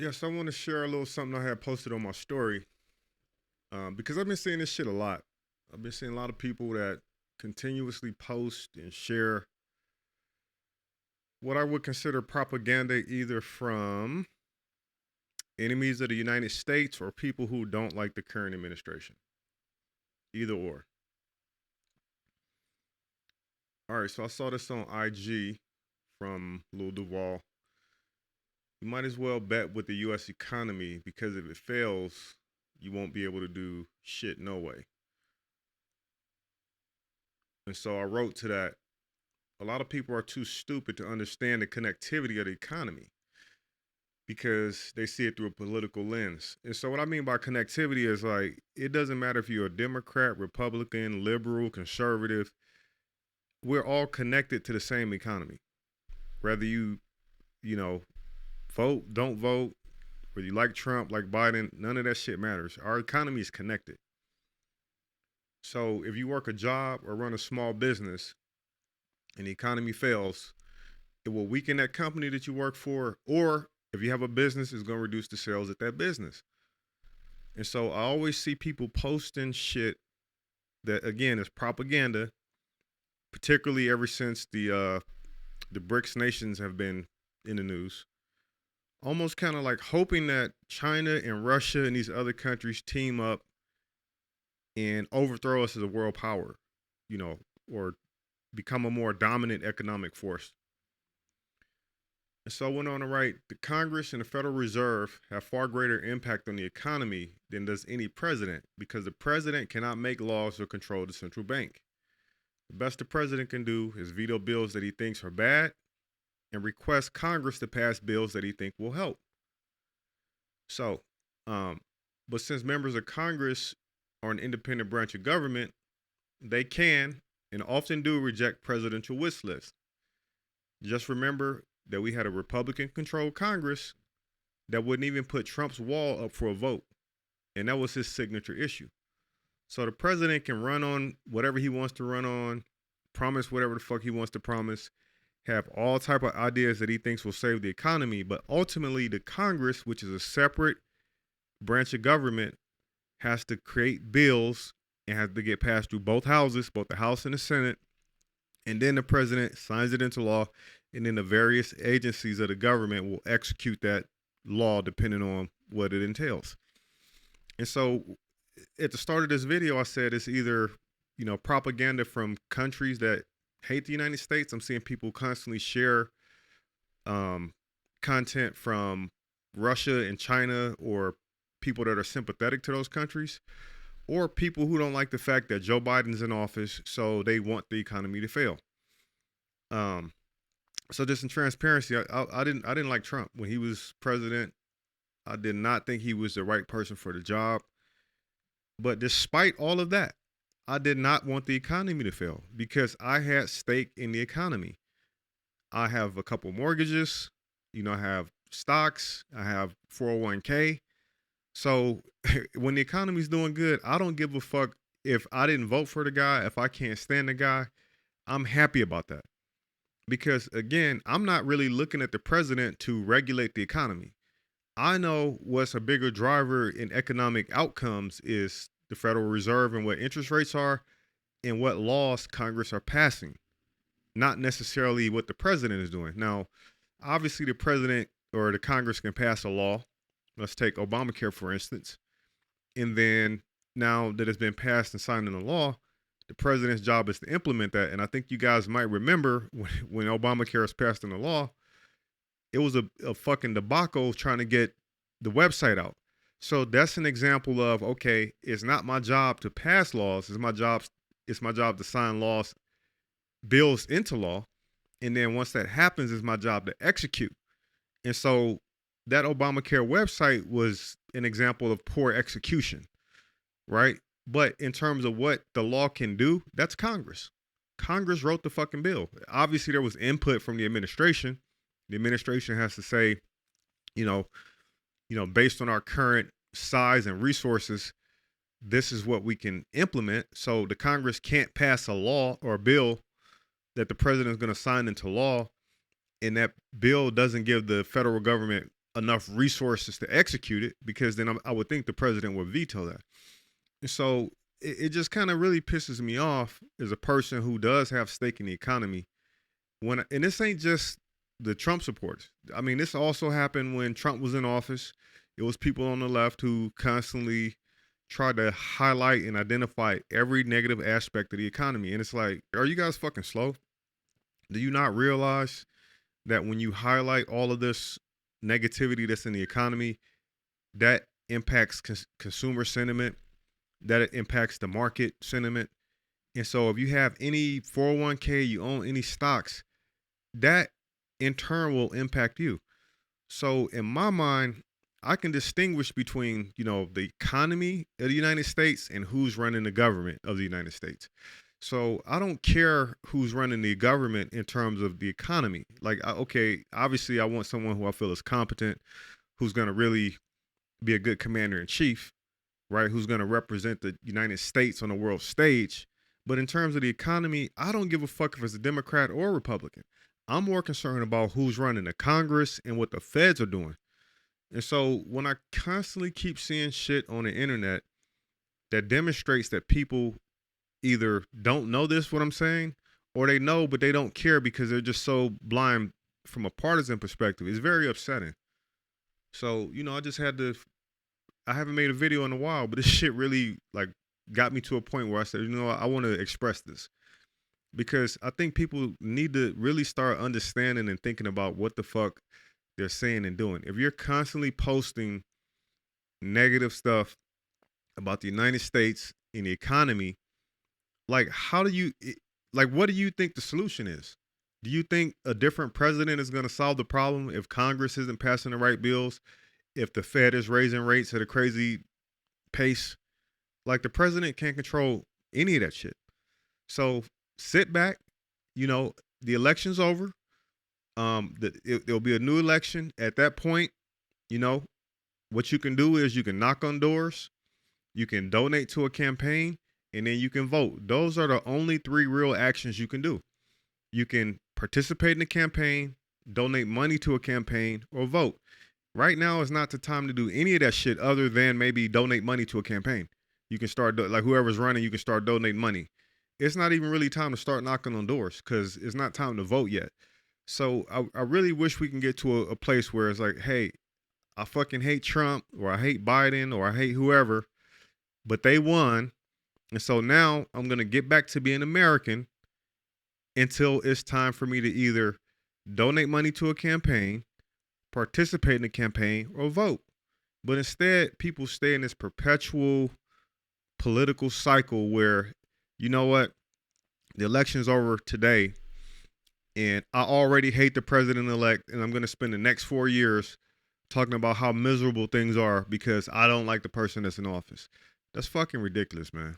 Yes, I want to share a little something I had posted on my story because I've been seeing this shit a lot. I've been seeing a lot of people that continuously post and share what I would consider propaganda either from enemies of the United States or people who don't like the current administration. Either or. All right, so I saw this on IG from Lil Duval. You might as well bet with the US economy because if it fails, you won't be able to do shit no way. And so I wrote to that. A lot of people are too stupid to understand the connectivity of the economy because they see it through a political lens. And so what I mean by connectivity is like it doesn't matter if you're a Democrat, Republican, liberal, conservative, we're all connected to the same economy. Whether you know, vote, don't vote, whether you like Trump, like Biden, none of that shit matters. Our economy is connected. So if you work a job or run a small business and the economy fails, it will weaken that company that you work for, or if you have a business, it's going to reduce the sales at that business. And so I always see people posting shit that again is propaganda, particularly ever since the BRICS nations have been in the news. Almost kind of like hoping that China and Russia and these other countries team up and overthrow us as a world power, you know, or become a more dominant economic force. And so I went on to write, the Congress and the Federal Reserve have far greater impact on the economy than does any president because the president cannot make laws or control the central bank. The best the president can do is veto bills that he thinks are bad and request Congress to pass bills that he thinks will help. So, um, but since members of Congress are an independent branch of government, they can and often do reject presidential wish lists. Just remember that we had a Republican controlled Congress that wouldn't even put Trump's wall up for a vote. And that was his signature issue. So the president can run on whatever he wants to run on, promise whatever the fuck he wants to promise, have all type of ideas that he thinks will save the economy, but ultimately the Congress, which is a separate branch of government, has to create bills and has to get passed through both houses, both the House and the Senate, and then the president signs it into law, and then the various agencies of the government will execute that law depending on what it entails. And so at the start of this video, I said it's either, propaganda from countries that hate the United States. I'm seeing people constantly share content from Russia and China or people that are sympathetic to those countries, or people who don't like the fact that Joe Biden's in office, so they want the economy to fail. So just in transparency, I didn't like Trump when he was president. I did not think he was the right person for the job. But despite all of that, I did not want the economy to fail because I had stake in the economy. I have a couple mortgages, I have stocks, I have 401k. So when the economy's doing good, I don't give a fuck if I didn't vote for the guy, if I can't stand the guy. I'm happy about that. Because again, I'm not really looking at the president to regulate the economy. I know what's a bigger driver in economic outcomes is the Federal Reserve and what interest rates are and what laws Congress are passing, not necessarily what the president is doing. Now, obviously, the president or the Congress can pass a law. Let's take Obamacare, for instance. And then now that it's been passed and signed into law, the president's job is to implement that. And I think you guys might remember when Obamacare was passed into law, it was a fucking debacle trying to get the website out. So that's an example of, okay, it's not my job to pass laws. It's my job to sign bills into law. And then once that happens, it's my job to execute. And so that Obamacare website was an example of poor execution, right? But in terms of what the law can do, that's Congress. Congress wrote the fucking bill. Obviously, there was input from the administration. The administration has to say, based on our current size and resources, this is what we can implement. So the Congress can't pass a law or a bill that the president is going to sign into law, and that bill doesn't give the federal government enough resources to execute it, because then I would think the president would veto that. And so it just kind of really pisses me off as a person who does have stake in the economy. And this ain't just the Trump supporters. I mean, this also happened when Trump was in office. It was people on the left who constantly tried to highlight and identify every negative aspect of the economy. And it's like, are you guys fucking slow? Do you not realize that when you highlight all of this negativity that's in the economy, that impacts consumer sentiment, that it impacts the market sentiment? And so if you have any 401k, you own any stocks, that in turn will impact you. So in my mind, I can distinguish between, the economy of the United States and who's running the government of the United States. So I don't care who's running the government in terms of the economy. Like, okay, obviously I want someone who I feel is competent, who's going to really be a good commander in chief, right? Who's going to represent the United States on the world stage. But in terms of the economy, I don't give a fuck if it's a Democrat or Republican. I'm more concerned about who's running the Congress and what the feds are doing. And so when I constantly keep seeing shit on the internet that demonstrates that people either don't know this, what I'm saying, or they know, but they don't care because they're just so blind from a partisan perspective, it's very upsetting. So, I haven't made a video in a while, but this shit really like got me to a point where I said, I want to express this, because I think people need to really start understanding and thinking about what the fuck they're saying and doing. If you're constantly posting negative stuff about the United States and the economy, like what do you think the solution is? Do you think a different president is going to solve the problem if Congress isn't passing the right bills? If the Fed is raising rates at a crazy pace? Like, the president can't control any of that shit. So sit back, the election's over. There'll be a new election. At that point, what you can do is you can knock on doors, you can donate to a campaign, and then you can vote. Those are the only three real actions you can do. You can participate in the campaign, donate money to a campaign, or vote. Right now is not the time to do any of that shit other than maybe donate money to a campaign. You can start, like, whoever's running, you can start donating money. It's not even really time to start knocking on doors because it's not time to vote yet. So I really wish we can get to a place where it's like, hey, I fucking hate Trump, or I hate Biden, or I hate whoever, but they won. And so now I'm going to get back to being American until it's time for me to either donate money to a campaign, participate in the campaign, or vote. But instead, people stay in this perpetual political cycle where, you know what, the election's over today, and I already hate the president-elect, and I'm going to spend the next 4 years talking about how miserable things are because I don't like the person that's in office. That's fucking ridiculous, man.